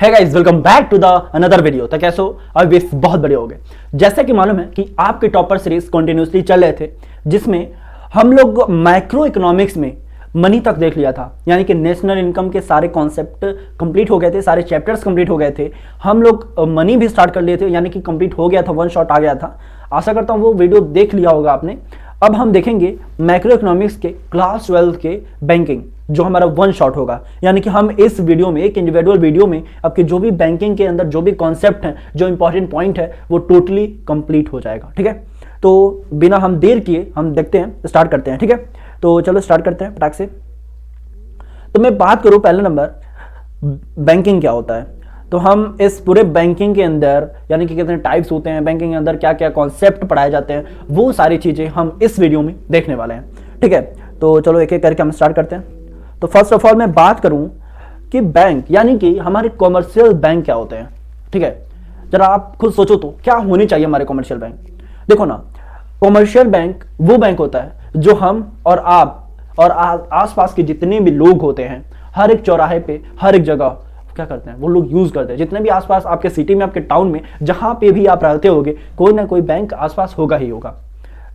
है guys, welcome back to the another video. तो कैसे हो? अब बहुत बड़े हो गए। जैसा कि मालूम है कि आपके टॉपर सीरीज कंटिन्यूसली चल रहे थे, जिसमें हम लोग माइक्रो इकोनॉमिक्स में मनी तक देख लिया था, यानी कि नेशनल इनकम के सारे कॉन्सेप्ट कंप्लीट हो गए थे, सारे चैप्टर्स कंप्लीट हो गए थे। हम लोग मनी भी स्टार्ट कर लिए थे, यानी कि कंप्लीट हो गया था, वन शॉट आ गया था। आशा करता हूँ वो वीडियो देख लिया होगा आपने। अब हम देखेंगे मैक्रो इकोनॉमिक्स के क्लास 12 के बैंकिंग, जो हमारा वन शॉट होगा। यानी कि हम इस वीडियो में, एक इंडिविजुअल वीडियो में, आपके जो भी बैंकिंग के अंदर जो भी कॉन्सेप्ट हैं, जो इंपॉर्टेंट पॉइंट है, वो टोटली कंप्लीट हो जाएगा। ठीक है, तो बिना हम देर किए हम देखते हैं, स्टार्ट करते हैं। ठीक है, तो चलो स्टार्ट करते हैं फटाक से। तो मैं बात करूं पहला नंबर, बैंकिंग क्या होता है। तो हम इस पूरे बैंकिंग के अंदर, यानी कि कितने टाइप्स होते हैं, बैंकिंग के अंदर क्या क्या कॉन्सेप्ट पढ़ाए जाते हैं, वो सारी चीजें हम इस वीडियो में देखने वाले हैं। ठीक है, तो चलो एक एक करके हम स्टार्ट करते हैं। तो फर्स्ट ऑफ ऑल मैं बात करूं कि बैंक, यानी कि हमारे कॉमर्शियल बैंक क्या होते हैं। ठीक है, जरा आप खुद सोचो तो क्या होनी चाहिए हमारे कॉमर्शियल बैंक। देखो ना, कॉमर्शियल बैंक वो बैंक होता है जो हम और आप और आसपास के जितने भी लोग होते हैं, हर एक चौराहे पे, हर एक जगह क्या करते हैं, वो लोग यूज करते हैं। जितने भी आसपास आपके सिटी में, आपके टाउन में, जहां पे भी आप रहते होगे, कोई ना कोई बैंक आसपास होगा ही होगा।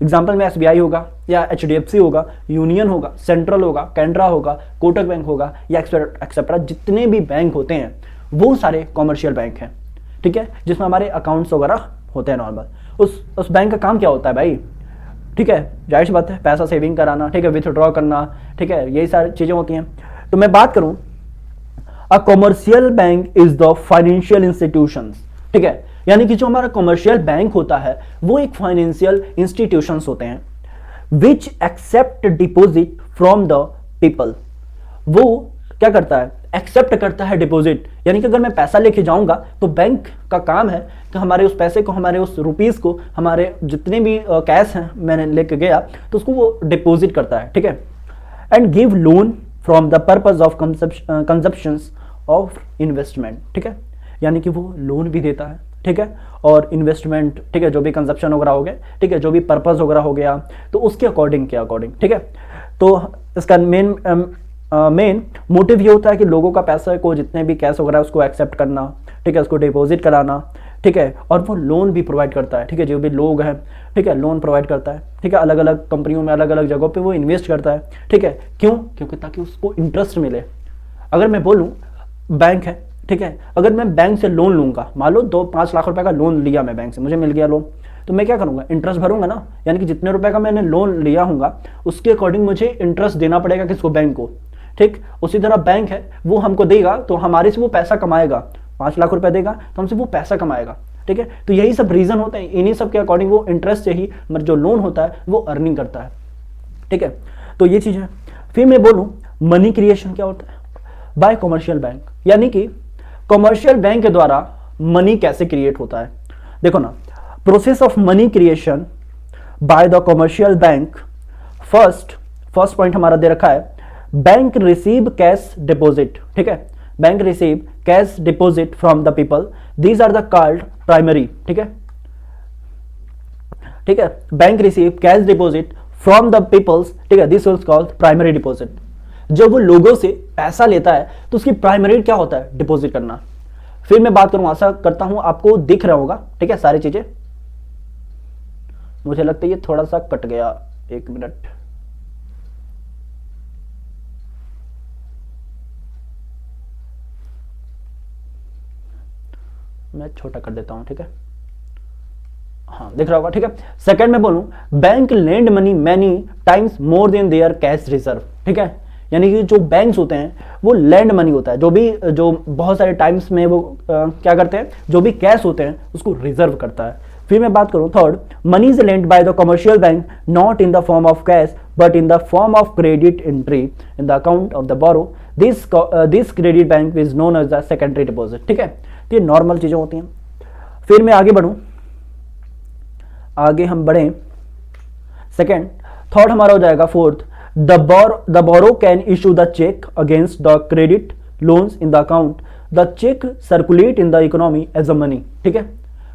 एग्जाम्पल में SBI होगा, या HDFC होगा, यूनियन होगा, सेंट्रल होगा, कैनरा होगा, कोटक बैंक होगा, या एक्सेट्रा जितने भी बैंक होते हैं, वो सारे कॉमर्शियल बैंक हैं। ठीक है, जिसमें हमारे अकाउंट्स वगैरह होते हैं नॉर्मल। उस बैंक का काम क्या होता है भाई? ठीक है, जाहिर सी बात है, पैसा सेविंग कराना, ठीक है, विथड्रॉ करना, ठीक है, यही सारी चीजें होती हैं। तो मैं बात करूं, अ commercial bank is the financial institutions. ठीक है, यानी कि जो हमारा कॉमर्शियल बैंक होता है वो एक फाइनेंशियल इंस्टीट्यूशंस होते हैं, which accept deposit from the people. वो क्या करता है? एक्सेप्ट करता है डिपॉजिट। यानी कि अगर मैं पैसा लेके जाऊंगा तो बैंक का काम है कि हमारे उस पैसे को, हमारे उस रुपीस को, हमारे जितने भी कैश हैं मैंने लेके गया, तो उसको वो डिपॉजिट करता है। ठीक है, and give loan from the purpose of consumption of investment. ठीक है, यानी कि वो लोन भी देता है, ठीक है, और इन्वेस्टमेंट, ठीक है, जो भी कंजप्शन वगैरह हो गया, ठीक है, जो भी पर्पज वगैरह हो गया, तो उसके अकॉर्डिंग के अकॉर्डिंग। ठीक है, तो इसका मेन मोटिव ये होता है कि लोगों का पैसा को, जितने भी कैश वगैरह, उसको एक्सेप्ट करना, ठीक है, उसको डिपॉजिट कराना, ठीक है, और वो लोन भी प्रोवाइड करता है। ठीक है, जो भी लोग हैं, ठीक है, लोन प्रोवाइड करता है। ठीक है, अलग अलग कंपनियों में, अलग अलग जगहों पे वो इन्वेस्ट करता है। ठीक है, क्यों? क्योंकि ताकि उसको इंटरेस्ट मिले। अगर मैं बोलूँ बैंक है, ठीक है, अगर मैं बैंक से लोन लूंगा, मान लो 2-5 लाख रुपए का लोन लिया मैं बैंक से, मुझे मिल गया लोन, तो मैं क्या करूंगा? इंटरेस्ट भरूंगा ना। यानी कि जितने रुपए का मैंने लोन लिया होगा उसके अकॉर्डिंग मुझे इंटरेस्ट देना पड़ेगा किसको? बैंक को। ठीक, उसी तरह बैंक है, वो हमको देगा तो हमारे से वो पैसा कमाएगा। 5 लाख रुपए देगा तो हमसे वो पैसा कमाएगा। ठीक है, तो यही सब रीजन होते हैं, इन्हीं सब के अकॉर्डिंग वो इंटरेस्ट से ही जो लोन होता है वो अर्निंग करता है। ठीक है, तो ये चीज है। फिर मैं बोलूं मनी क्रिएशन क्या होता है बाय कॉमर्शियल बैंक, यानी कि कॉमर्शियल बैंक के द्वारा मनी कैसे क्रिएट होता है। देखो ना, process of money creation bye the commercial bank. First point हमारा दे रखा है, बैंक रिसीव कैश डिपॉजिट। ठीक है, bank receive cash deposit from the people, these are the called primary. ठीक है, ठीक है, bank receive cash deposit from the peoples, ठीक है, this is called primary deposit. जब वो लोगों से पैसा लेता है तो उसकी प्राइमरी क्या होता है? डिपॉजिट करना। फिर मैं बात करूं, आशा करता हूं आपको दिख रहा होगा, ठीक है, सारी चीजें। मुझे लगता है ये थोड़ा सा कट गया, 1 मिनट। मैं छोटा कर देता हूं, ठीक है, हाँ दिख रहा होगा। ठीक है, सेकंड में बोलूं, bank lend money many times more than their cash reserve. ठीक है, यानी कि जो बैंक्स होते हैं वो लैंड मनी होता है, जो बहुत सारे टाइम्स में वो क्या करते हैं, जो भी कैश होते हैं उसको रिजर्व करता है। फिर मैं बात करूं third, money is lend by the commercial bank not in the form of cash but in the form of credit entry in the account of the borrow, this credit bank is known as the secondary deposit. ठीक है, तो ये normal चीजें होती हैं। फिर मैं आगे बढ़ूं, आगे हम बढ़े, सेकेंड थर्ड हमारा हो जाएगा fourth, the borrower can issue the check against the credit loans in the account, the check circulate in the economy as a money। ठीक है,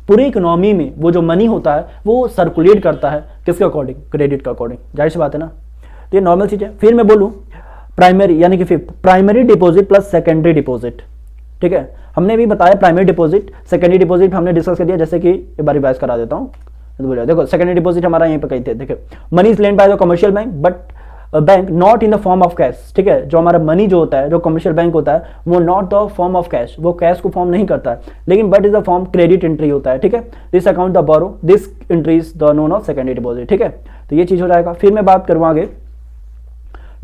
पूरी इकोनॉमी में वो जो मनी होता है वो सर्कुलेट करता है किसके अकॉर्डिंग? क्रेडिट का अकॉर्डिंग। जाहिर सी बात है ना, तो ये नॉर्मल चीज है। फिर मैं बोलूं प्राइमरी, यानी कि fifth, primary deposit plus secondary deposit. ठीक है, हमने भी बताया प्राइमरी डिपॉजिट, सेकेंडरी डिपॉजिट हमने डिस्कस कर दिया, जैसे कि एक बार रिवाइज करा देता हूँ। देखो सेकेंडरी डिपॉजिट हमारा यहीं पे कहीं थे, देखिए money is lend by the commercial bank but bank not in the form of cash. ठीक है, जो हमारा मनी जो होता है, जो कमर्शियल बैंक होता है, वो not the form of cash, वो कैश को फॉर्म नहीं करता है, लेकिन but is the form credit entry होता है। ठीक है, this account the borrow, this entries the known of secondary deposit. ठीक है, तो ये चीज हो जाएगा। फिर मैं बात करूँ आगे,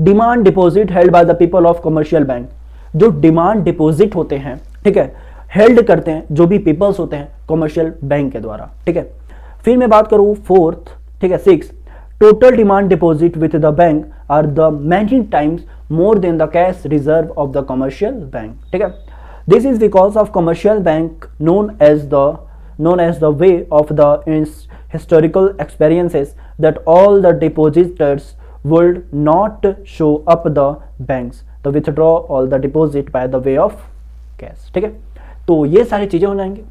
demand deposit held by the people of commercial bank. जो डिमांड डिपॉजिट होते हैं, ठीक है, हेल्ड करते हैं जो भी पीपल्स होते हैं कमर्शियल बैंक के द्वारा। ठीक है, फिर मैं बात करूं फोर्थ, ठीक है, 6, total demand deposit with the bank are the many times more than the cash reserve of the commercial bank. ठीक है, this is because of commercial bank known as the way of the historical experiences that all the depositors would not show up the banks to withdraw all the deposit by the way of cash। ठीक है, तो ये सारी चीजें हो जाएंगी।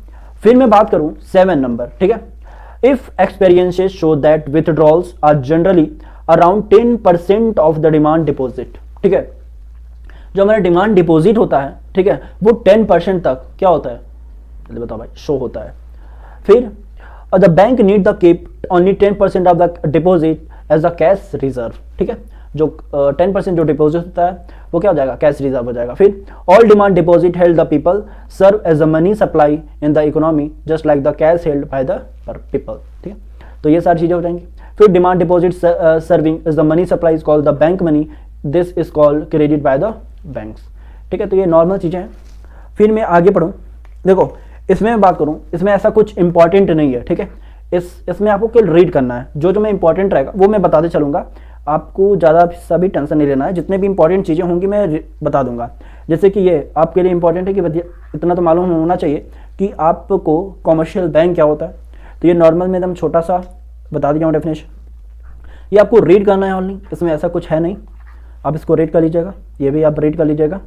फिर मैं बात करूं 7 नंबर, ठीक है, if experiences show that withdrawals are generally around 10% of the demand deposit. ठीक है, जो हमारा डिमांड डिपॉजिट होता है, ठीक है, वो 10% तक क्या होता है, जल्दी बताओ भाई, शो होता है। फिर the bank need the keep only 10% of the deposit as a cash reserve. ठीक है, जो 10% जो डिपॉजिट होता है वो क्या हो जाएगा, कैश रिजर्व हो जाएगा। फिर all demand deposit held the people serve as a money supply in the economy just like the cash held by the people. ठीक है, तो ये सारी चीजें हो जाएंगी। फिर demand deposit serving as the money supply is called the bank money, this is called credit by the banks. ठीक है, तो ये नॉर्मल चीजें हैं। फिर मैं आगे पढ़ूँ, देखो इसमें मैं बात करूँ, इसमें ऐसा कुछ इंपॉर्टेंट नहीं है। ठीक है, इसमें आपको केवल रीड करना है, जो मैं इंपॉर्टेंट रहेगा वो मैं बताते चलूंगा, आपको ज़्यादा सा भी टेंशन नहीं लेना है। जितने भी इंपॉर्टेंट चीज़ें होंगी मैं बता दूंगा। जैसे कि ये आपके लिए इंपॉर्टेंट है कि इतना तो मालूम होना चाहिए कि आपको कमर्शियल बैंक क्या होता है। तो ये नॉर्मल में एकदम छोटा सा बता दिया हूँ डेफिनेशन, ये आपको रीड करना है ओनली, इसमें ऐसा कुछ है नहीं, आप इसको रीड कर लीजिएगा, ये भी आप रीड कर लीजिएगा।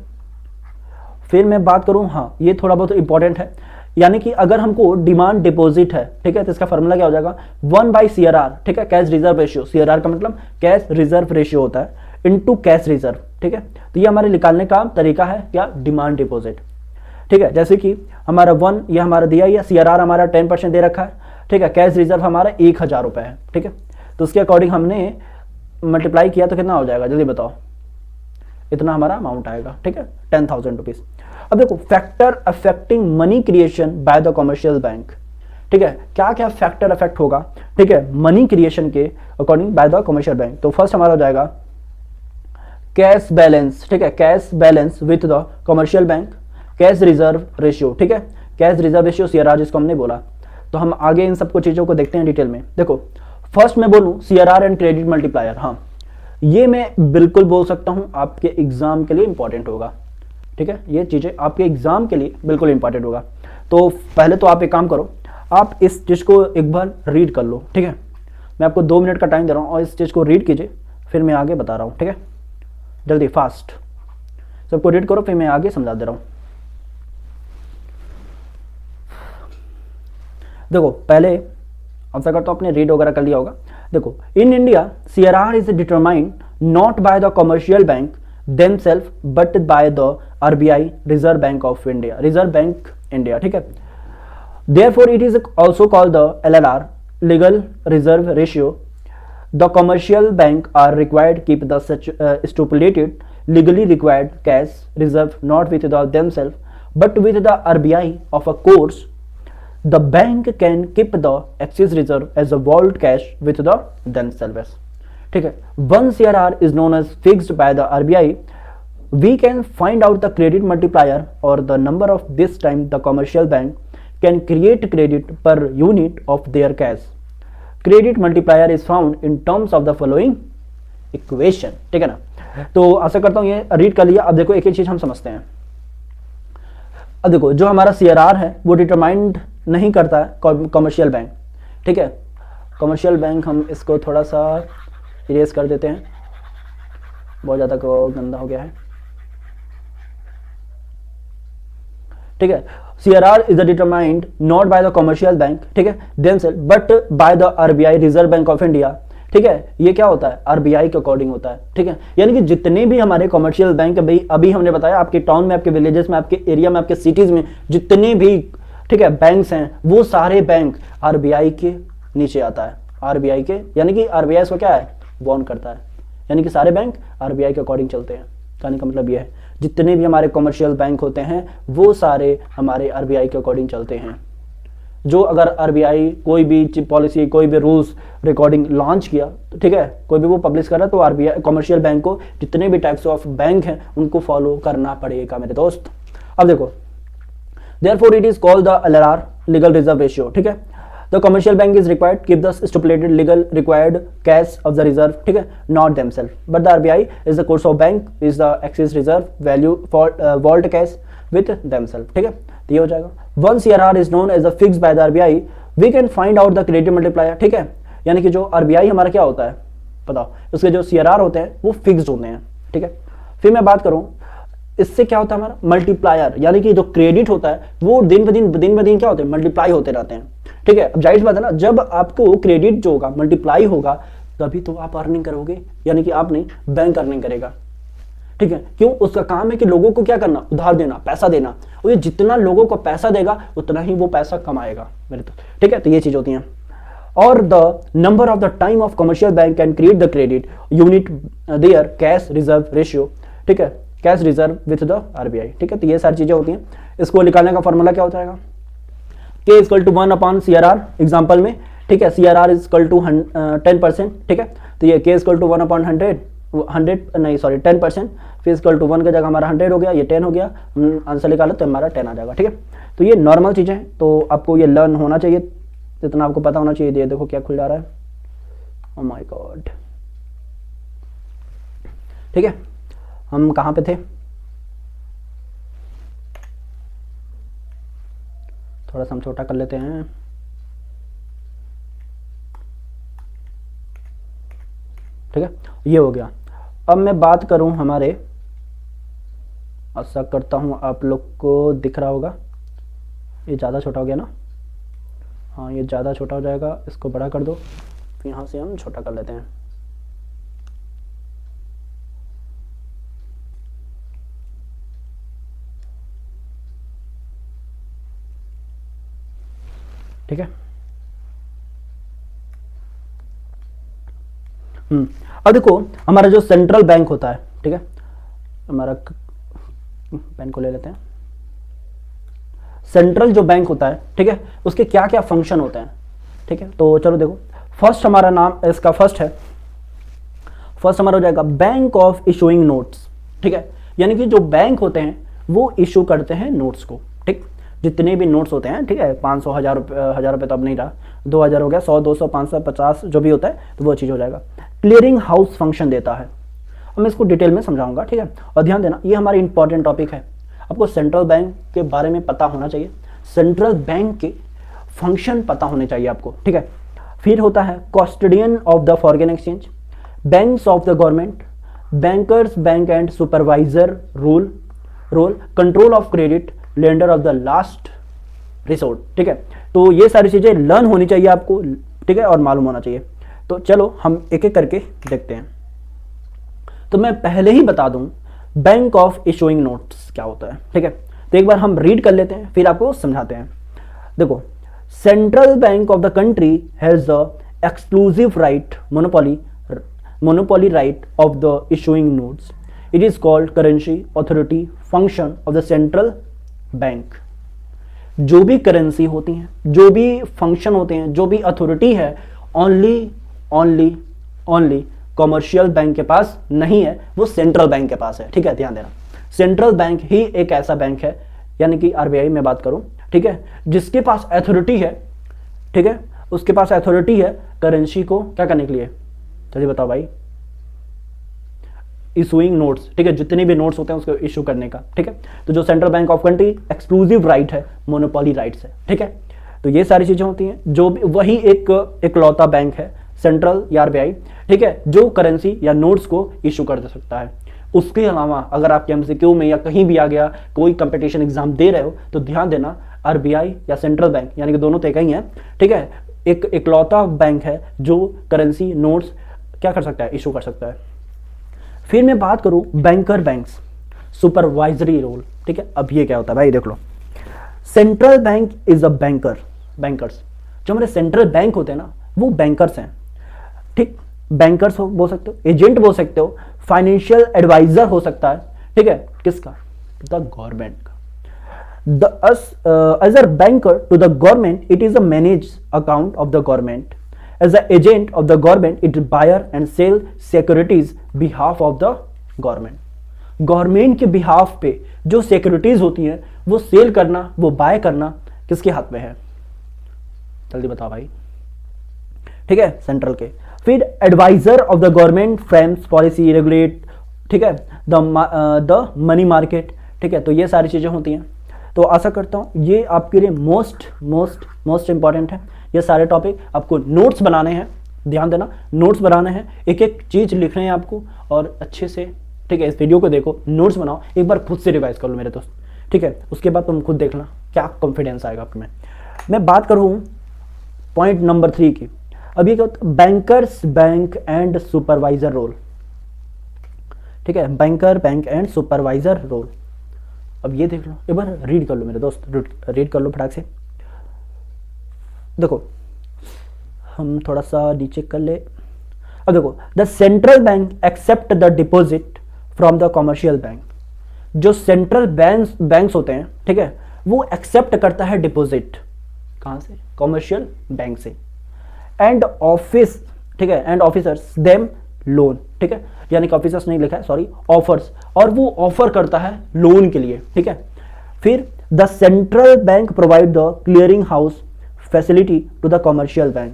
फिर मैं बात करूँ, हाँ ये थोड़ा बहुत इंपॉर्टेंट है, यानी कि अगर हमको डिमांड डिपॉजिट है, ठीक है, तो इसका फॉर्मूला क्या हो जाएगा, 1/CRR। ठीक है, कैश रिजर्व रेशियो, CRR का मतलब कैश रिजर्व रेशियो होता है, इनटू कैश रिजर्व। ठीक है, तो ये हमारे निकालने का तरीका है क्या, डिमांड डिपॉजिट। ठीक है, जैसे कि हमारा 1 ये हमारा दिया ही है, CRR हमारा 10% दे रखा है। ठीक है, कैश रिजर्व हमारा 1000 रुपये है। ठीक है, तो उसके अकॉर्डिंग हमने मल्टीप्लाई किया तो कितना हो जाएगा, जल्दी बताओ, इतना हमारा अमाउंट आएगा। ठीक है, 10,000 रुपीज। अब देखो factor affecting money creation bye the commercial bank. ठीक है, क्या क्या फैक्टर अफेक्ट होगा, ठीक है, मनी क्रिएशन के according bye the commercial bank. तो फर्स्ट हमारा हो जाएगा कैश बैलेंस। ठीक है, cash balance with the commercial bank, cash reserve ratio. ठीक है, कैश रिजर्व रेशियो CRR जिसको हमने बोला। तो हम आगे इन सबको चीजों को देखते हैं डिटेल में। देखो फर्स्ट मैं बोलूं CRR एंड क्रेडिट मल्टीप्लायर, हाँ ये मैं बिल्कुल बोल सकता हूं आपके एग्जाम के लिए इंपॉर्टेंट होगा। ठीक है, ये चीजें आपके एग्जाम के लिए बिल्कुल इंपॉर्टेंट होगा। तो पहले तो आप एक काम करो, आप इस चीज को एक बार रीड कर लो। ठीक है, मैं आपको 2 मिनट का टाइम दे रहा हूं और इस चीज को रीड कीजिए, फिर मैं आगे बता रहा हूं। ठीक है, जल्दी फास्ट सबको रीड करो, फिर मैं आगे समझा दे रहा हूं। देखो पहले आशा करता हूं आपने रीड वगैरह कर लिया होगा। देखो in India CRR is determined not by the commercial bank themselves but by the RBI, Reserve Bank of India, Reserve Bank India। ठीक है, therefore it is also called the LRR, legal reserve ratio। the commercial bank are required keep the such stipulated legally required cash reserve not with the themselves but with the RBI of a course the bank can keep the excess reserve as a vault cash with the themselves। ठीक है, 1 CRR is known as fixed by the RBI। we can find out the credit multiplier or the number of this time the commercial bank can create credit per unit of their cash। credit multiplier is found in terms of the following equation। ठीक है ना, तो आशा करता हूं ये read कर लिया। अब देखो एक एक चीज हम समझते हैं। अब देखो जो हमारा CRR है वो डिटरमाइंड नहीं करता है कमर्शियल बैंक। ठीक है, कमर्शियल बैंक हम इसको थोड़ा सा इरेज कर देते हैं, बहुत ज़्यादा गंदा हो गया है। ठीक है, CRR is determined not by the commercial bank, ठीक है, themself but by the RBI, Reserve Bank of India. ठीक है, ये क्या होता है, आरबीआई के अकॉर्डिंग होता है। ठीक है, यानी कि जितने भी हमारे कमर्शियल बैंक, अभी हमने बताया आपके टाउन में, आपके विलेजेस में, आपके एरिया में, आपके सिटीज में जितने भी, ठीक है, बैंक्स हैं, वो सारे बैंक आरबीआई के नीचे आता है, आरबीआई के, यानी कि आरबीआई इसको क्या है, बॉन्ड करता है, यानी कि सारे बैंक आरबीआई के अकॉर्डिंग चलते हैं। कहने का मतलब ये है जितने भी हमारे कमर्शियल बैंक होते हैं वो सारे हमारे आरबीआई के अकॉर्डिंग चलते हैं। जो अगर आरबीआई कोई भी पॉलिसी, कोई भी रूल्स रिकॉर्डिंग लॉन्च किया, तो ठीक है, कोई भी वो पब्लिश कर रहा है, तो आरबीआई कमर्शियल बैंक को जितने भी टाइप्स ऑफ बैंक हैं उनको फॉलो करना पड़ेगा मेरे दोस्त। अब देखो, therefore it is called the LRR, legal reserve ratio। ठीक है, the commercial bank is required keep the stipulated legal required cash of the reserve, ठीक है, not themselves, but the RBI is the course of bank is the excess reserve value for vault cash with themselves। ठीक है, तो ये हो जाएगा। Once CRR is known as a fixed by the RBI, we can find out the credit multiplier। ठीक है, यानी कि जो RBI हमारा क्या होता है बताओ, उसके जो CRR होते हैं वो फिक्स्ड होते हैं। ठीक है, फिर मैं बात करूं इससे क्या होता है हमारा मल्टीप्लायर, यानी कि जो क्रेडिट होता है वो दिन ब दिन क्या होते हैं, मल्टीप्लाई होते रहते हैं। ठीक है, अब जाहिर सी बात है ना, जब आपको क्रेडिट जो होगा मल्टीप्लाई होगा तभी तो आप अर्निंग करोगे, यानी कि आप नहीं, बैंक अर्निंग करेगा। ठीक है, क्यों, उसका काम है कि लोगों को क्या करना, उधार देना, पैसा देना, और ये जितना लोगों को पैसा देगा उतना ही वो पैसा कमाएगा मेरे तो। ठीक है, तो ये चीज होती है। और the number of the time of commercial bank can create the credit unit their cash reserve ratio. ठीक है, cash reserve with the RBI. ठीक है, तो ये सारी चीजें होती हैं। इसको निकालने का फॉर्मूला क्या हो जाएगा, K equal to 1 CRR example में। ठीक है, CRR इक्वल टू 10%। ठीक है, तो ये K इक्वल टू 10%, फिर इक्वल टू 1 का जगह हमारा 100 हो गया, ये 10 हो गया, आंसर निकाला तो हमारा 10 आ जाएगा। ठीक है, तो ये नॉर्मल चीजें हैं, तो आपको ये लर्न होना चाहिए, जितना आपको पता होना चाहिए। ये देखो क्या खुल जा रहा है, ओह माय गॉड। ठीक है, हम कहां पे थे, थोड़ा सा हम छोटा कर लेते हैं। ठीक है, ये हो गया। अब मैं बात करूं हमारे, आशा करता हूं आप लोग को दिख रहा होगा, ये ज़्यादा छोटा हो गया ना, हाँ ये ज़्यादा छोटा हो जाएगा, इसको बड़ा कर दो, फिर यहाँ से हम छोटा कर लेते हैं। ठीक है, अब देखो हमारा जो सेंट्रल बैंक होता है, ठीक है, हमारा पेन को ले लेते हैं। सेंट्रल जो बैंक होता है, ठीक है, उसके क्या क्या फंक्शन होते हैं। ठीक है, तो चलो देखो, फर्स्ट हमारा नाम इसका फर्स्ट हमारा हो जाएगा बैंक ऑफ इशूइंग नोट्स। ठीक है, यानी कि जो बैंक होते हैं वो इशू करते हैं नोट्स को। ठीक, जितने भी नोट्स होते हैं, ठीक है, 500, 1000 रुपये तो अब नहीं रहा, 2000 हो गया, 100, 200, 500, 50 जो भी होता है, तो वो चीज़ हो जाएगा। क्लियरिंग हाउस फंक्शन देता है, अब मैं इसको डिटेल में समझाऊंगा। ठीक है, और ध्यान देना ये हमारी इंपॉर्टेंट टॉपिक है, आपको सेंट्रल बैंक के बारे में पता होना चाहिए, सेंट्रल बैंक के फंक्शन पता होने चाहिए आपको। ठीक है, फिर होता है custodian of the foreign exchange, banks of the government, bankers bank and supervisor role, control of credit, lender of the last resort. ठीक है, तो ये सारी चीजें लर्न होनी चाहिए आपको, ठीक है, और मालूम होना चाहिए। तो चलो हम एक एक करके देखते हैं। तो मैं पहले ही बता दूं बैंक ऑफ इशूइंग नोट्स क्या होता है। ठीक है, तो एक बार हम रीड कर लेते हैं, फिर आपको समझाते हैं। देखो, central bank of the country has the exclusive right, monopoly right of the issuing notes. It is called currency authority function of the central bank. जो भी करेंसी होती हैं, जो भी फंक्शन होते हैं, जो भी अथॉरिटी है, ओनली कमर्शियल बैंक के पास नहीं है, वो सेंट्रल बैंक के पास है। ठीक है, ध्यान देना, सेंट्रल बैंक ही एक ऐसा बैंक है, यानी कि आरबीआई में बात करूं, ठीक है, जिसके पास अथॉरिटी है, ठीक है, उसके पास अथॉरिटी है करेंसी को क्या करने के लिए, चलिए बताओ भाई, इशूइंग नोट्स। ठीक है, जितने भी नोट्स होते हैं उसको इशू करने का। ठीक है, तो जो central bank of country exclusive right है, मोनोपोली राइट्स है। ठीक है, तो ये सारी चीजें होती हैं, जो भी वही एक इकलौता बैंक है सेंट्रल या आरबीआई, ठीक है, जो करेंसी या नोट्स को इशू कर सकता है। उसके अलावा अगर आपके एमसीक्यू में या कहीं भी आ गया, कोई कंपटीशन एग्जाम दे रहे हो, तो ध्यान देना आरबीआई या सेंट्रल बैंक, यानी कि दोनों तो एक ही है, ठीक है, एक इकलौता बैंक है जो करेंसी नोट्स क्या कर सकता है, इशू कर सकता है। फिर मैं बात करूं बैंकर बैंक्स, सुपरवाइजरी रोल, ठीक है। अब ये क्या होता है भाई, देख लो, central bank is a banker, bankers, जो हमारे सेंट्रल बैंक होते हैं ना वो बैंकर्स हैं, ठीक। बैंकर्स हो बोल सकते हो, एजेंट बोल सकते हो, फाइनेंशियल एडवाइजर हो सकता है, ठीक है, किसका, द गवर्नमेंट का। As a banker to the government, it is a managed account of the government. As an agent of the government, it buyer and sell securities behalf of the government. Government के behalf पे जो securities होती हैं वो cell करना, वो bye करना किसके हाथ में है, जल्दी बताओ भाई, ठीक है, सेंट्रल के। फिर advisor of the government frames policy, regulate, ठीक है, द मनी मार्केट, ठीक है। तो ये सारी चीजें होती हैं। तो आशा करता हूँ ये आपके लिए मोस्ट इंपॉर्टेंट है। ये सारे टॉपिक आपको नोट्स बनाने हैं, ध्यान देना, नोट्स बनाने हैं, एक एक चीज लिखने हैं आपको और अच्छे से, ठीक है, इस वीडियो को देखो, नोट्स बनाओ, एक बार खुद से रिवाइज कर लो मेरे दोस्त, ठीक है। उसके बाद तुम खुद देखना क्या कॉन्फिडेंस आएगा आप में। मैं बात करूँ पॉइंट नंबर 3 की। अब ये क्या होता है, bankers bank and supervisor role, ठीक है, banker bank and supervisor role. अब ये देख लो, एक बार रीड कर लो मेरे दोस्त, रीड कर लो फटाक से। देखो हम थोड़ा सा नीचे कर ले। अब देखो, the central bank accept the deposit from the commercial bank. जो सेंट्रल बैंक्स होते हैं, ठीक है, वो एक्सेप्ट करता है डिपॉजिट, कहां से, कॉमर्शियल बैंक से। एंड ऑफिस, ठीक है, एंड ऑफिसर्स देम लोन, ठीक है, यानी कि ऑफिसर्स नहीं लिखा है, सॉरी, ऑफर्स, और वो ऑफर करता है लोन के लिए, ठीक है। फिर the central bank provide the clearing house facility to the commercial bank,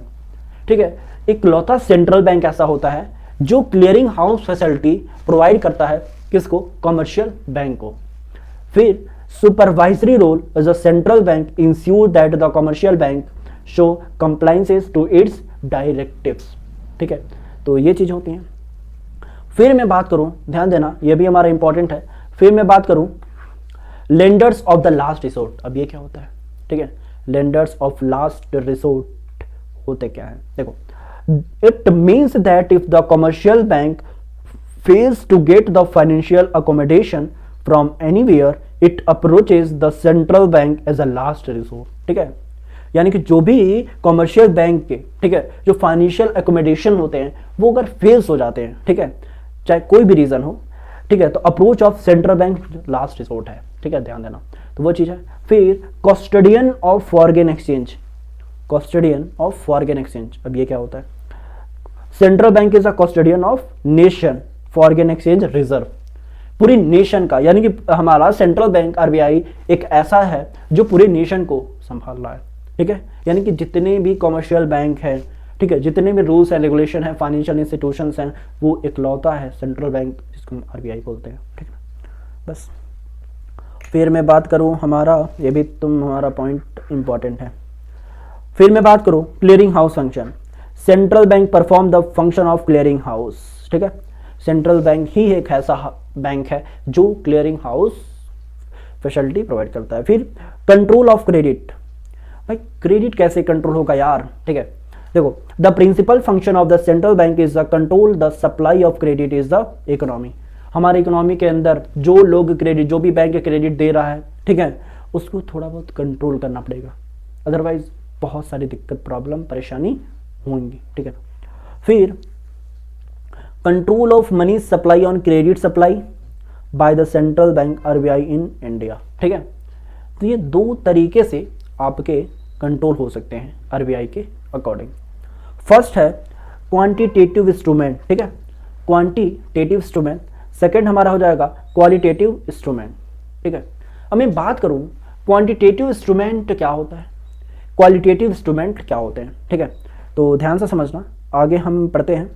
ठीक है। इकलौता सेंट्रल बैंक ऐसा होता है जो क्लियरिंग हाउस फैसिलिटी प्रोवाइड करता है किसको, कॉमर्शियल बैंक को। फिर supervisory role as a central bank ensure that the commercial bank show compliances to its directives, ठीक है। तो ये चीज होती हैं। फिर मैं बात करूं, ध्यान देना ये भी हमारा इंपॉर्टेंट है। फिर मैं बात करूं lenders of the last resort. अब ये क्या होता है, ठीक है, लेंडर्स ऑफ लास्ट रिसोर्ट होते क्या है, देखो, it means that if the commercial bank fails to get the financial accommodation from anywhere it approaches the central bank as a last resort, ठीक है। यानी कि जो भी कॉमर्शियल बैंक के, ठीक है, जो फाइनेंशियल एकोमोडेशन होते हैं वो अगर फेल्स हो जाते हैं, ठीक है, चाहे कोई भी रीजन हो, ठीक है, तो approach of central bank last resort है, ठीक है, ध्यान देना। तो वो चीज है। फिर custodian of foreign exchange, custodian of foreign exchange. अब ये क्या होता है, central bank is a custodian of nation foreign exchange reserve, पूरी नेशन का, यानी कि हमारा सेंट्रल बैंक आरबीआई एक ऐसा है जो पूरे नेशन को संभाल रहा है, ठीक है। यानी कि जितने भी कॉमर्शियल बैंक हैं, ठीक है, जितने भी रूल्स एंड रेगुलेशन है, फाइनेंशियल इंस्टीट्यूशंस हैं, वो इकलौता है सेंट्रल बैंक जिसको आरबीआई बोलते हैं, ठीक है, बस। फिर मैं बात करूं हमारा, ये भी हमारा पॉइंट इंपॉर्टेंट है। फिर मैं बात करूं clearing house function. Central bank perform the function of clearing house, ठीक है। सेंट्रल बैंक ही एक ऐसा बैंक है जो क्लियरिंग हाउस फैसिलिटी प्रोवाइड करता है। फिर कंट्रोल ऑफ क्रेडिट, भाई क्रेडिट कैसे कंट्रोल होगा यार, ठीक है, देखो, the principal function of the central bank is the control the supply of credit is the economy. हमारे इकोनॉमी के अंदर जो लोग क्रेडिट, जो भी बैंक क्रेडिट दे रहा है, ठीक है, उसको थोड़ा बहुत कंट्रोल करना पड़ेगा, अदरवाइज बहुत सारी दिक्कत, प्रॉब्लम, परेशानी होंगी, ठीक है। फिर control of money supply on credit supply by the central bank RBI in India, ठीक है। तो ये दो तरीके से आपके कंट्रोल हो सकते हैं आरबीआई के अकॉर्डिंग। फर्स्ट है क्वांटिटेटिव इंस्ट्रूमेंट, ठीक है, क्वांटिटेटिव इंस्ट्रूमेंट। सेकंड हमारा हो जाएगा क्वालिटेटिव इंस्ट्रूमेंट, ठीक है। अब मैं बात करूं क्वांटिटेटिव इंस्ट्रूमेंट क्या होता है, क्वालिटेटिव इंस्ट्रूमेंट क्या होते हैं, ठीक है। तो ध्यान से समझना, आगे हम पढ़ते हैं।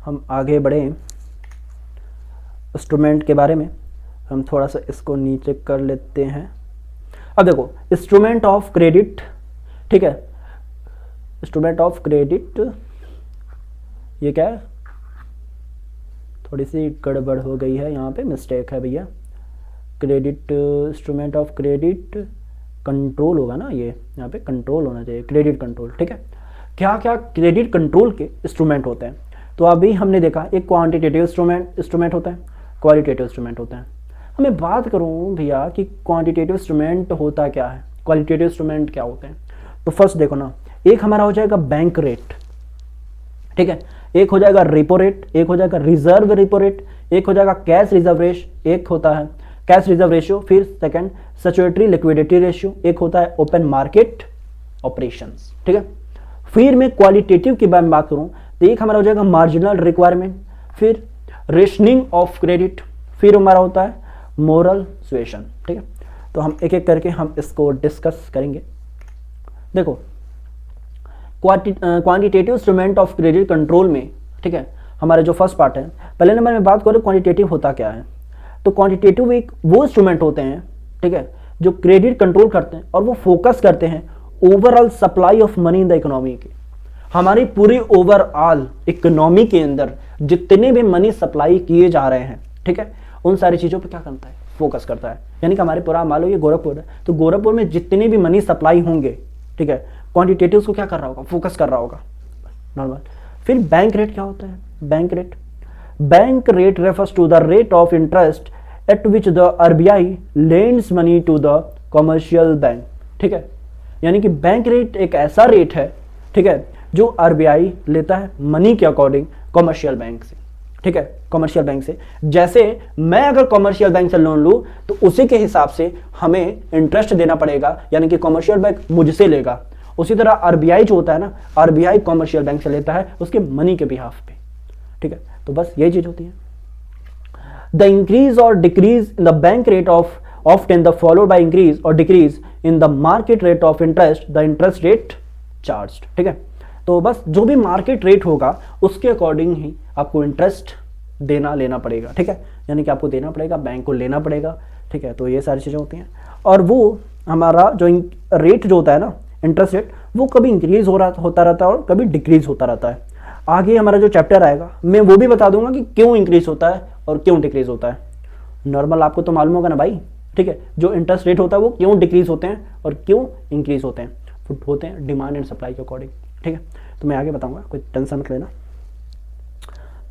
हम आगे बढ़े इंस्ट्रूमेंट के बारे में, हम थोड़ा सा इसको नीचे कर लेते हैं। अब देखो, इंस्ट्रूमेंट ऑफ क्रेडिट, ठीक है, इंस्ट्रूमेंट ऑफ क्रेडिट, ये क्या है, थोड़ी सी गड़बड़ हो गई है यहाँ पे, मिस्टेक है भैया, credit instrument of credit control होगा ना, ये यहाँ पे कंट्रोल होना चाहिए, क्रेडिट कंट्रोल। ठीक है, क्या क्या क्रेडिट कंट्रोल के इंस्ट्रूमेंट होते हैं? तो अभी हमने देखा एक क्वांटिटेटिव इंस्ट्रूमेंट होता है, क्वालिटेटिव इंस्ट्रूमेंट होता है। हमें बात करूँ भैया कि क्वांटिटेटिव इंस्ट्रूमेंट होता क्या है, क्वालिटेटिव इंस्ट्रूमेंट क्या होते हैं? तो फर्स्ट देखो ना, एक हमारा हो जाएगा बैंक रेट, ठीक है, एक हो जाएगा रेपो रेट, एक हो जाएगा रिजर्व रेपो रेट, एक हो जाएगा कैश रिजर्व रेशियो, एक होता है कैश रिजर्व रेशियो, फिर सेकंड स्टैट्यूटरी लिक्विडिटी रेशियो, एक होता है ओपन मार्केट ऑपरेशंस। ठीक है, फिर मैं क्वालिटेटिव के बारे में बात करूं तो एक हमारा हो जाएगा मार्जिनल रिक्वायरमेंट, फिर रेशनिंग ऑफ क्रेडिट, फिर हमारा होता है मोरल सुएशन। ठीक है, तो हम एक एक करके हम इसको डिस्कस करेंगे। देखो quantitative instrument of credit control में, ठीक है, हमारा जो फर्स्ट पार्ट है, पहले नंबर में बात करें क्वांटिटेटिव होता क्या है। तो क्वांटिटेटिव एक वो इंस्ट्रूमेंट होते हैं, ठीक है, जो क्रेडिट कंट्रोल करते हैं और वो फोकस करते हैं overall supply of money in the economy के, हमारी पूरी ओवरऑल इकोनॉमी के अंदर जितने भी मनी सप्लाई किए जा रहे हैं, ठीक है, उन सारी चीज़ों पर क्या करता है, फोकस करता है। यानी कि हमारे पूरा मान लो ये गोरखपुर है, तो गोरखपुर में जितने भी मनी सप्लाई होंगे, ठीक है, क्वांटिटेटिव को क्या कर रहा होगा, फोकस कर रहा होगा, नॉर्मल। फिर बैंक रेट क्या होता है? Bank rate refers to the rate of interest at which the RBI lends money to the commercial bank. ठीक है, यानी कि बैंक रेट एक ऐसा रेट है, ठीक है, जो आरबीआई लेता है मनी के अकॉर्डिंग कमर्शियल बैंक से। ठीक है, कमर्शियल बैंक से, जैसे मैं अगर कमर्शियल बैंक से लोन लूँ तो उसी के हिसाब से हमें इंटरेस्ट देना पड़ेगा, यानी कि कमर्शियल बैंक मुझसे लेगा। उसी तरह आरबीआई जो होता है ना, आरबीआई कमर्शियल बैंक से लेता है उसके मनी के बिहाफ पे। ठीक है, तो बस यही चीज होती है। द इंक्रीज और decrease in the bank rate of often the followed by increase और decrease in the market rate of interest, the interest rate charged. ठीक है, तो बस जो भी मार्केट रेट होगा उसके अकॉर्डिंग ही आपको इंटरेस्ट लेना पड़ेगा। ठीक है, यानी कि आपको देना पड़ेगा, बैंक को लेना पड़ेगा। ठीक है, तो ये सारी चीज़ें होती हैं। और वो हमारा जो रेट जो होता है ना, इंटरेस्ट रेट, वो कभी इंक्रीज होता रहता है और कभी डिक्रीज होता रहता है। आगे हमारा जो चैप्टर आएगा मैं वो भी बता दूंगा कि क्यों इंक्रीज होता है और क्यों डिक्रीज होता है। नॉर्मल आपको तो मालूम होगा ना भाई। ठीक है, जो इंटरेस्ट रेट होता है वो क्यों डिक्रीज होते हैं और क्यों इंक्रीज होते हैं डिमांड एंड सप्लाई के अकॉर्डिंग। ठीक है, तो मैं आगे बताऊंगा, कोई टेंशन मत लेना।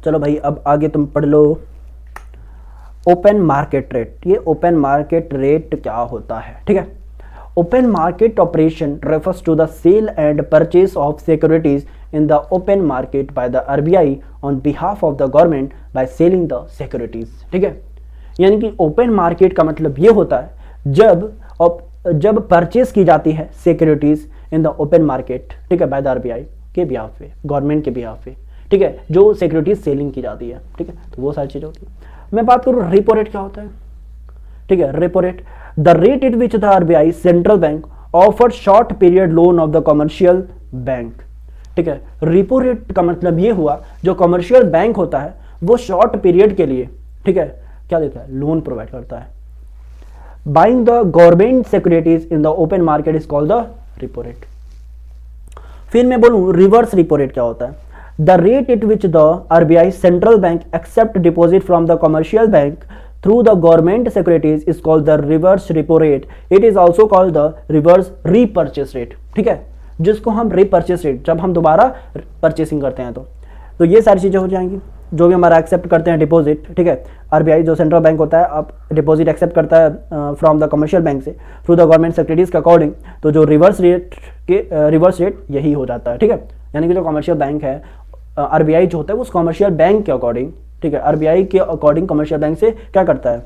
चलो भाई, अब आगे तुम पढ़ लो ओपन मार्केट रेट। ये ओपन मार्केट रेट क्या होता है? ठीक है, open market operation refers to the sale and purchase of securities in the open market by the RBI on behalf of the government by selling the securities। ठीक है, यानी कि ओपन मार्केट का मतलब ये होता है जब परचेज की जाती है securities in the open market, ठीक है, बाय द आरबीआई के बिहाफ पे, गवर्नमेंट के बिहाफ पे। ठीक है, जो सिक्योरिटीज सेलिंग की जाती है। ठीक है, तो वो सारी चीजें होती है। मैं बात करूँ रेपो रेट क्या होता है? ठीक है, repo rate the rate at which the RBI central bank offer short period loan of the commercial bank. ठीक है, रिपो रेट का मतलब ये हुआ जो कमर्शियल बैंक होता है वो शॉर्ट पीरियड के लिए, ठीक है, क्या देता है, लोन प्रोवाइड करता है। Buying the government securities in the open market is called the repo rate. फिर मैं बोलूं रिवर्स रिपो रेट क्या होता है? The rate at which the RBI central bank accept deposit from the commercial bank through the government securities is called the reverse repo rate. It is also called the reverse repurchase rate. ठीक है, जिसको हम repurchase rate, जब हम दोबारा purchasing करते हैं तो ये सारी चीज़ें हो जाएंगी। जो भी हमारा एक्सेप्ट करते हैं डिपॉजिट, ठीक है, आरबीआई जो सेंट्रल बैंक होता है, अब डिपॉजिट एक्सेप्ट करता है फ्रॉम द कमर्शियल बैंक से थ्रू द गवर्नमेंट सिक्योरिटीज के अकॉर्डिंग, तो जो रिवर्स रेट यही हो जाता है। ठीक है, यानी कि जो कमर्शियल बैंक है, आरबीआई जो होता है उस कमर्शियल बैंक के अकॉर्डिंग, ठीक है, आरबीआई के अकॉर्डिंग कमर्शियल बैंक से क्या करता है,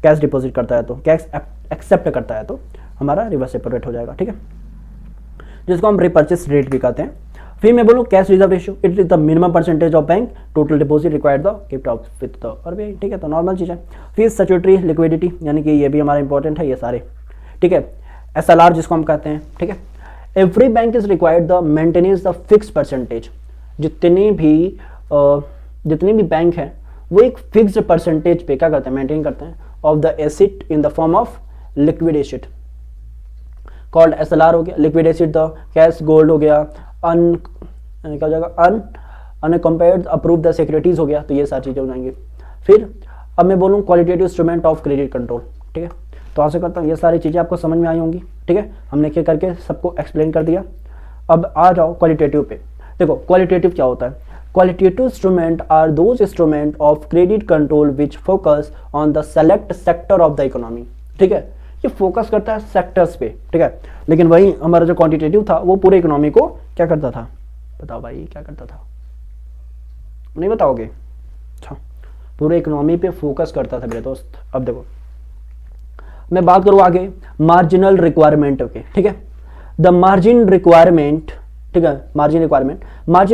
कैश डिपॉजिट करता है, तो कैश एक्सेप्ट करता है, तो हमारा रिवर्स रेपो रेट हो जाएगा। ठीक है, जिसको हम रिपर्चेस रेट भी कहते हैं। फिर मैं बोलूँ cash reserve ratio, it is the minimum percentage of bank total deposit required the kept of with the RBI. ठीक है, तो नॉर्मल चीज़ है। फिर स्टैट्यूटरी लिक्विडिटी, यानी कि ये भी हमारा इंपॉर्टेंट है ये सारे। ठीक है, एसएलआर जिसको हम कहते हैं। ठीक है, every bank is required the maintenance the fix percentage. जितनी भी बैंक हैं वो एक फिक्स परसेंटेज पे क्या करते हैं, मेंटेन करते हैं, of the asset in the form of liquid asset called SLR हो गया, liquid asset the cash gold हो गया, क्या हो जाएगा, अनकंपेयर्ड अप्रूव द सिक्योरिटीज हो गया। तो ये सारी चीजें हो जाएंगी। फिर अब मैं बोलूँ qualitative instrument of credit control. ठीक है। तो आशा करता हूँ ये सारी चीज़ें आपको समझ में आई होंगी, ठीक है। हमने क्या करके सबको एक्सप्लेन कर दिया। अब आ जाओ क्वालिटेटिव पे। देखो क्वालिटेटिव क्या होता है। Qualitative instrument are those instrument of credit control which focus on the select sector of the economy, ठीक है। ये फोकस करता है सेक्टर्स पे, ठीक है। लेकिन वही हमारा जो क्वांटिटेटिव था वो पूरे इकोनॉमी को क्या करता था, बताओ भाई क्या करता था, नहीं बताओगे? अच्छा, पूरे इकोनॉमी पे फोकस करता था मेरे दोस्त। अब देखो मैं बात करूँ आगे मार्जिनल रिक्वायरमेंट के, ठीक है। द मार्जिन रिक्वायरमेंट, ठीक है, margin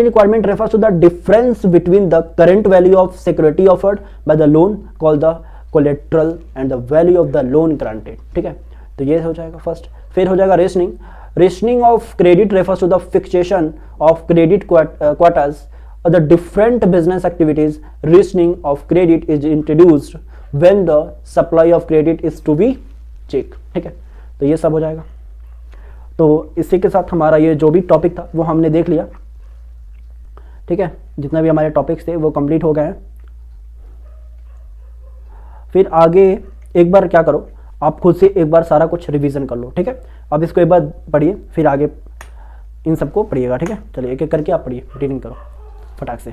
requirement refers to the difference between the current value of security offered by the loan called the collateral and the value of the loan granted, ठीक है। तो ये हो जाएगा फर्स्ट। फिर हो जाएगा rationing of credit refers to the fixation of credit quarters the different business activities. Rationing of credit is introduced when the supply of credit is to be checked, ठीक है। तो ये सब हो जाएगा। तो इसी के साथ हमारा ये जो भी टॉपिक था वो हमने देख लिया, ठीक है। जितने भी हमारे टॉपिक्स थे वो कंप्लीट हो गए हैं। फिर आगे एक बार क्या करो, आप खुद से एक बार सारा कुछ रिवीजन कर लो, ठीक है। अब इसको एक बार पढ़िए, फिर आगे इन सबको पढ़िएगा, ठीक है। चलिए एक एक करके आप पढ़िए, रीडिंग करो फटाक से।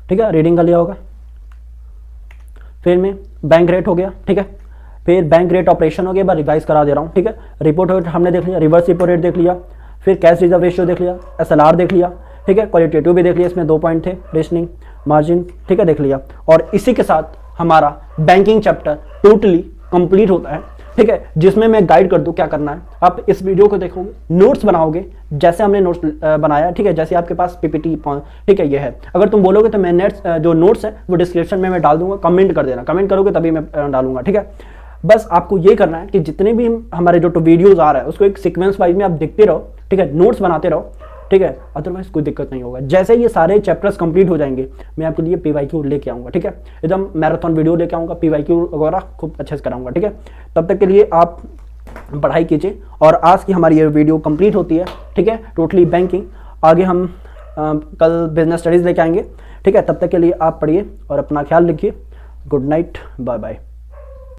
ठीक है, रीडिंग कर लिया होगा। फिर में बैंक रेट हो गया, ठीक है। फिर बैंक रेट ऑपरेशन हो गया, बार रिवाइज करा दे रहा हूँ, ठीक है। रिपोर्ट रेट हमने देख लिया, रिवर्स रिपो रेट देख लिया, फिर कैश रिजर्व रेशियो देख लिया, SLR देख लिया, ठीक है। क्वालिटेटिव भी देख लिया, इसमें 2 पॉइंट थे, रेशनिंग, मार्जिन, ठीक है, देख लिया। और इसी के साथ हमारा बैंकिंग चैप्टर टोटली कंप्लीट होता है, ठीक है। जिसमें मैं गाइड कर दूं क्या करना है। आप इस वीडियो को देखोगे, नोट्स बनाओगे जैसे हमने नोट्स बनाया, ठीक है। जैसे आपके पास PPT, ठीक है, ये है। अगर तुम बोलोगे तो मैं जो नोट्स है वो डिस्क्रिप्शन में मैं डाल दूंगा, कमेंट कर देना, कमेंट करोगे तभी मैं डालूंगा, ठीक है। बस आपको ये करना है कि जितने भी हमारे जो वीडियोस आ रहा है उसको एक सीक्वेंस वाइज में आप देखते रहो, ठीक है, नोट्स बनाते रहो, ठीक है। अदरवाइज कोई दिक्कत नहीं होगा। जैसे ये सारे चैप्टर्स कंप्लीट हो जाएंगे मैं आपके लिए PYQ लेके आऊँगा, ठीक है। एकदम मैराथन वीडियो लेके आऊँगा, PYQ वगैरह खूब अच्छे से कराऊंगा, ठीक है। तब तक के लिए आप पढ़ाई कीजिए। और आज की हमारी ये वीडियो कंप्लीट होती है, ठीक है, टोटली बैंकिंग। आगे हम कल बिजनेस स्टडीज़ लेके आएंगे, ठीक है। तब तक के लिए आप पढ़िए और अपना ख्याल रखिए। Good night, bye bye.